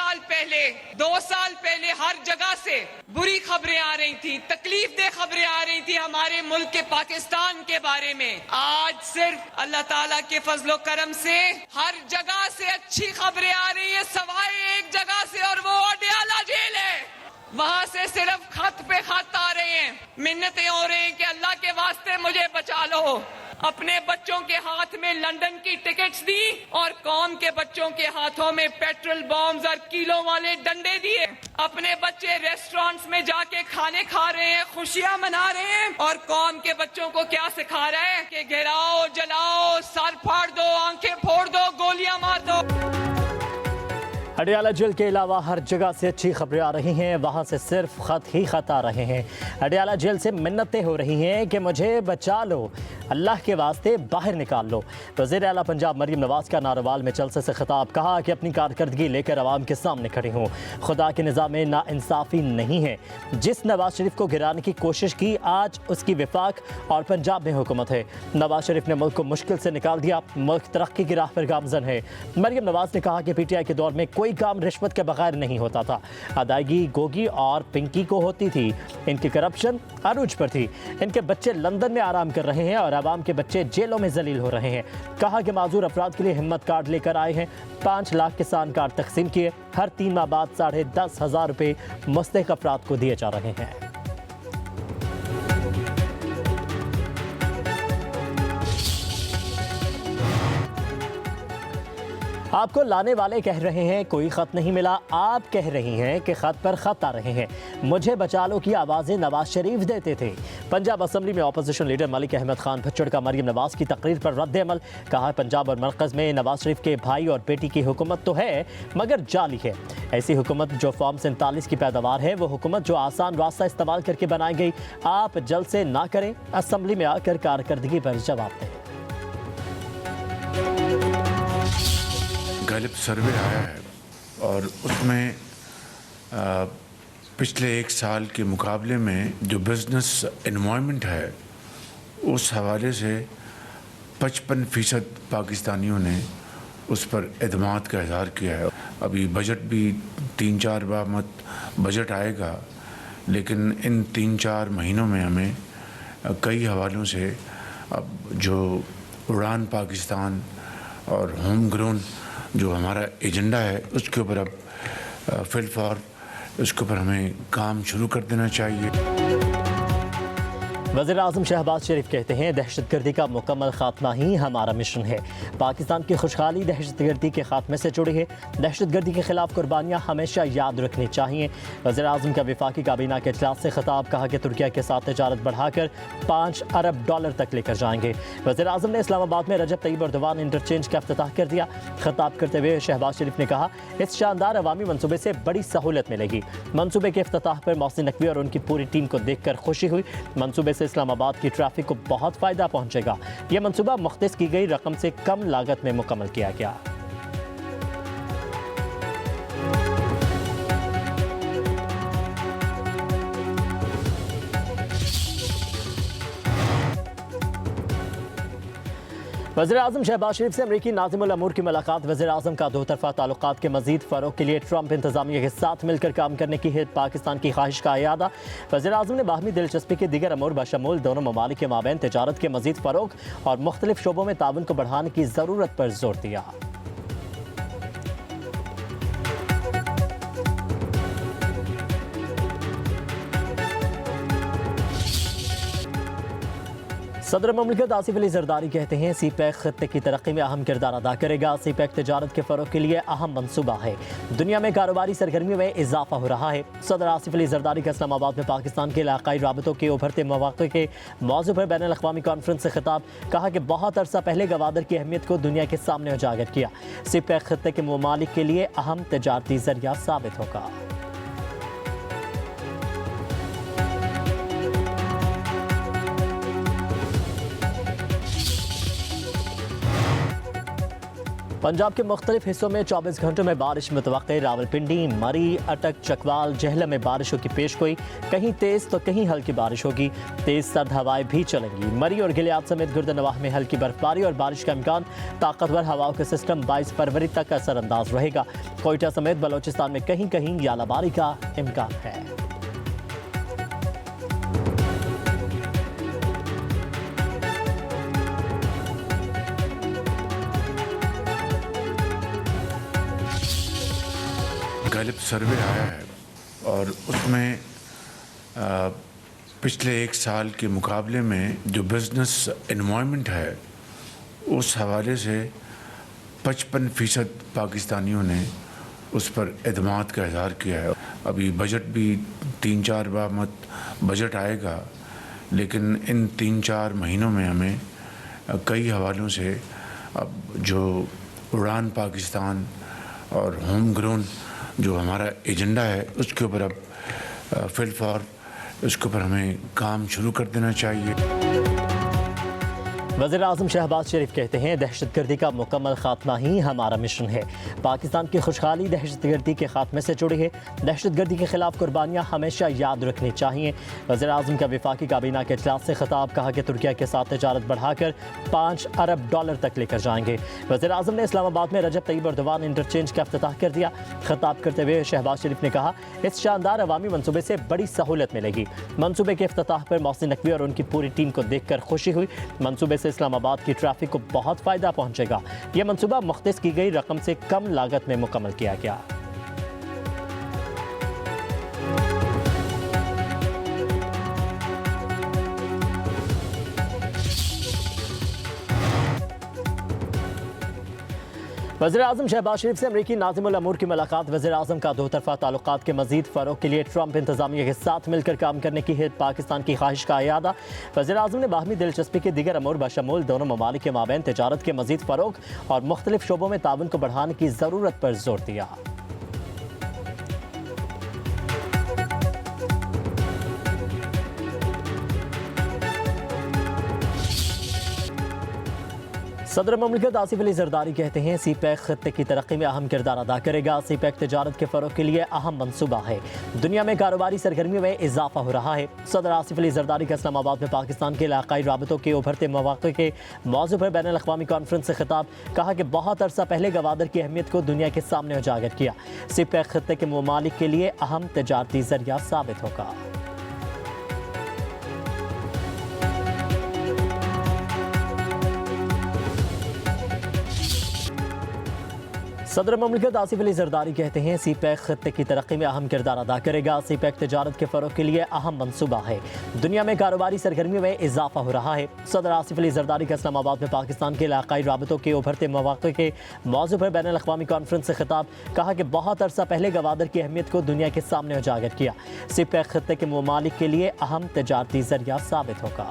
साल पहले 2 साल पहले हर जगह से बुरी खबरें आ रही थी, तकलीफ दे खबरें आ रही थी हमारे मुल्क के पाकिस्तान के बारे में। आज सिर्फ अल्लाह ताला के फजलो करम से हर जगह से अच्छी खबरें आ रही है, सवाए एक जगह से, और वो अडयाला जेल है। वहां से सिर्फ खत पे खत आ रहे हैं, मिन्नतें हो रही हैं कि अल्लाह के वास्ते मुझे बचा लो। अपने बच्चों के हाथ में लंदन की टिकट्स दी और कौम के बच्चों के हाथों में पेट्रोल बॉम्ब्स और किलो वाले डंडे दिए। अपने बच्चे रेस्टोरेंट्स में जाके खाने खा रहे हैं, खुशियां मना रहे हैं, और कौम के बच्चों को क्या सिखा रहा है कि गिराओ, जलाओ, सर फाड़ दो, आंखें फोड़ दो, गोलियां मार दो। अडयाला जेल के अलावा हर जगह से अच्छी खबरें आ रही हैं, वहाँ से सिर्फ खत ही खत आ रहे हैं। अडयाला जेल से मिन्नतें हो रही हैं कि मुझे बचा लो, अल्लाह के वास्ते बाहर निकाल लो। वज़ीर आला पंजाब मरीम नवाज़ का नारोवाल में जलसे से खिताब, कहा कि अपनी कारकर्दगी लेकर आवाम के सामने खड़ी हूँ। खुदा के निज़ाम में नाइंसाफ़ी नहीं है। जिस नवाज शरीफ को गिराने की कोशिश की, आज उसकी विफाक और पंजाब में हुकूमत है। नवाज शरीफ ने मुल्क को मुश्किल से निकाल दिया, मुल्क तरक्की की राह पर गामजन है। मरीम नवाज़ ने कहा कि PTI के दौर में कोई काम रिश्वत के बगैर नहीं होता था, अदायगी गोगी और पिंकी को होती थी। इनकी करप्शन अरूज पर थी। इनके बच्चे लंदन में आराम कर रहे हैं और आवाम के बच्चे जेलों में जलील हो रहे हैं। कहा कि माजूर अफराद के लिए हिम्मत कार्ड लेकर आए हैं। 5 लाख किसान कार्ड तकसीम किए। हर 3 माह बाद 10,500 रुपये मुस्तहिक अफराद को दिए जा रहे हैं। आपको लाने वाले कह रहे हैं कोई ख़त नहीं मिला, आप कह रही हैं कि ख़त पर ख़त आ रहे हैं। मुझे बचा लो की आवाज़ें नवाज शरीफ देते थे। पंजाब असम्बली में अपोजिशन लीडर मलिक अहमद खान भच्चड़ का मरीम नवाज़ की तकरीर पर रद्द अमल। कहा पंजाब और मरकज़ में नवाज शरीफ के भाई और बेटी की हुकूमत तो है मगर जाली है। ऐसी हुकूमत जो फॉर्म 47 की पैदावार है, वो हुकूमत जो आसान रास्ता इस्तेमाल करके बनाई गई। आप जल्द से ना करें, असम्बली में आकर कारकर्दगी पर जवाब दें। गैलप सर्वे आया है और उसमें पिछले 1 साल के मुकाबले में जो बिज़नेस एनवायरनमेंट है, उस हवाले से 55% पाकिस्तानियों ने उस पर एतमाद का इज़हार किया है। अभी बजट भी 3-4 बार बजट आएगा, लेकिन इन 3-4 महीनों में हमें कई हवालों से अब जो उड़ान पाकिस्तान और होम ग्रोन जो हमारा एजेंडा है, उसके ऊपर अब फिलफौर उसके ऊपर हमें काम शुरू कर देना चाहिए। वज़ीर आज़म शहबाज शरीफ कहते हैं दहशतगर्दी का मुकम्मल खात्मा ही हमारा मिशन है। पाकिस्तान की खुशहाली दहशतगर्दी के खात्मे से जुड़ी है। दहशतगर्दी के खिलाफ कुर्बानियाँ हमेशा याद रखनी चाहिए। वज़ीर आज़म का वफाकी काबीना के इजलास से खिताब, कहा कि तुर्किया के साथ तजारत बढ़ाकर $5 अरब तक लेकर जाएंगे। वज़ीर आज़म ने इस्लामाबाद में रजब तैयब एर्दोगान इंटरचेंज का इफ्तिताह कर दिया। खिताब करते हुए शहबाज शरीफ ने कहा, इस शानदार अवामी मनसूबे से बड़ी सहूलत मिलेगी। मनसूबे के इफ्तिताह पर मोहसिन नकवी और उनकी पूरी टीम को देखकर खुशी हुई। मनसूबे से इस्लामाबाद की ट्रैफिक को बहुत फायदा पहुंचेगा। यह मंसूबा मुख्तस की गई रकम से कम लागत में मुकम्मल किया गया। वज़ीर आज़म शहबाज शरीफ से अमरीकी नाज़िमुल अमूर की मुलाकात। वज़ीर आज़म का 2 तरफ़ा ताल्लुकात के मज़ीद फ़रोग़ के लिए ट्रंप इंतज़ामिया के साथ मिलकर काम करने की पाकिस्तान की ख्वाहिश का इयादा। वज़ीर आज़म ने बाहमी दिलचस्पी के दीगर अमूर बशमूल दोनों ममालिक के माबैन तजारत के मज़ीद फ़रोग़ और मुख्तलिफ शोबों में ताउन को बढ़ाने की ज़रूरत पर जोर दिया। सदर ममलिकत आसिफ अली जरदारी कहते हैं CPEC खत्ते की तरक्की में अहम किरदार अदा करेगा। CPEC तजारत के फ़रोग़ के लिए अहम मनसूबा है। दुनिया में कारोबारी सरगर्मियों में इजाफा हो रहा है। सदर आसिफ अली जरदारी का इस्लामाबाद में पाकिस्तान के इलाक़ाई राबतों के उभरते मौक़े के मौज़ू पर बैनुल अक़वामी कॉन्फ्रेंस से खिताब, कहा कि बहुत अरसा पहले गवादर की अहमियत को दुनिया के सामने उजागर किया। CPEC खत्ते के ममालिक के लिए अहम तजारती ज़रिया साबित होगा। पंजाब के मुख्तलिफ हिस्सों में 24 घंटों में बारिश मुतवक्के। रावलपिंडी, मरी, अटक, चकवाल, जहलम में बारिशों की पेशगोई। कहीं तेज़ तो कहीं हल्की बारिश होगी। तेज़ सर्द हवाएं भी चलेंगी। मरी और गिलियाद समेत गुर्दनवाह में हल्की बर्फबारी और बारिश का इम्कान। ताकतवर हवाओं का सिस्टम 22 फरवरी तक असरअंदाज रहेगा। कोयटा समेत बलोचिस्तान में कहीं कहीं यालाबारी का इम्कान है। गैलिप सर्वे आया है और उसमें पिछले एक साल के मुकाबले में जो बिज़नेस एनवायरनमेंट है उस हवाले से 55% पाकिस्तानियों ने उस पर एतमाद का इज़हार किया है। अभी बजट भी 3-4 बार बजट आएगा, लेकिन इन 3-4 महीनों में हमें कई हवालों से अब जो उड़ान पाकिस्तान और होम ग्रोन जो हमारा एजेंडा है उसके ऊपर अब फिलहाल उसके ऊपर हमें काम शुरू कर देना चाहिए। वज़ीर आज़म शहबाज शरीफ कहते हैं दहशतगर्दी का मुकम्मल खात्मा ही हमारा मिशन है। पाकिस्तान की खुशहाली दहशतगर्दी के खात्मे से जुड़ी है। दहशतगर्दी के खिलाफ कुर्बानियाँ हमेशा याद रखनी चाहिए। वज़ीर आज़म का वफाकी काबीना के इजलास से खिताब। कहा कि तुर्किया के साथ तजारत बढ़ाकर $5 अरब तक लेकर जाएंगे। वज़ीर आज़म ने इस्लामाबाद में रजब तैयब एर्दोगान इंटरचेंज का इफ्तिताह कर दिया। खिताब करते हुए शहबाज शरीफ ने कहा इस शानदार अवामी मनसूबे से बड़ी सहूलत मिलेगी। मनसूबे के इफ्तिताह पर मोहसिन नकवी और उनकी पूरी टीम को देखकर खुशी हुई। मनसूबे से इस्लामाबाद की ट्रैफिक को बहुत फायदा पहुंचेगा। यह मंसूबा मुख्तस की गई रकम से कम लागत में मुकम्मल किया गया। वज़ीर आज़म शहबाज शरीफ से अमरीकी नाज़िमुल अमूर की मुलाकात। वज़ीर आज़म का दो तरफ़ा ताल्लुकात के मज़ीद फ़रोग़ के लिए ट्रंप इंतज़ामिया के साथ मिलकर काम करने की पाकिस्तान की ख्वाहिश का इयादा। वज़ीर आज़म ने बाहमी दिलचस्पी के दीगर अमूर बशमूल दोनों ममालिक के माबैन तजारत के मज़ीद फ़रोग़ और मुख्तलिफ शोबों में ताउन को बढ़ाने की ज़रूरत पर जोर दिया। सदर ममलिकत आसिफ अली जरदारी कहते हैं सीपैक खत्ते की तरक्की में अहम किरदार अदा करेगा। सीपैक तजारत के फ़रोग़ के लिए अहम मनसूबा है। दुनिया में कारोबारी सरगर्मियों में इजाफा हो रहा है। सदर आसिफ अली जरदारी का इस्लामाबाद में पाकिस्तान के इलाकाई राबतों के उभरते मौक़े के मौज़ू पर बैनुल अक़वामी कॉन्फ्रेंस से खिताब। कहा कि बहुत अरसा पहले गवादर की अहमियत को दुनिया के सामने उजागर किया। सीपैक खत्ते के ममालिक के लिए अहम तजारती ज़रिया साबित होगा। सदर ममलिकत आसिफ अली जरदारी कहते हैं सीपैक खत्ते की तरक्की में अहम किरदार अदा करेगा। सीपैक तजारत के फ़रोग़ के लिए अहम मनसूबा है। दुनिया में कारोबारी सरगर्मियों में इजाफा हो रहा है। सदर आसिफ अली जरदारी का इस्लामाबाद में पाकिस्तान के इलाकाई राबतों के उभरते मौक़े के मौज़ू पर बैनुल अक़वामी कॉन्फ्रेंस से खिताब। कहा कि बहुत अरसा पहले गवादर की अहमियत को दुनिया के सामने उजागर किया। सीपैक खत्ते के ममालिक के लिए अहम तजारती ज़रिया साबित होगा।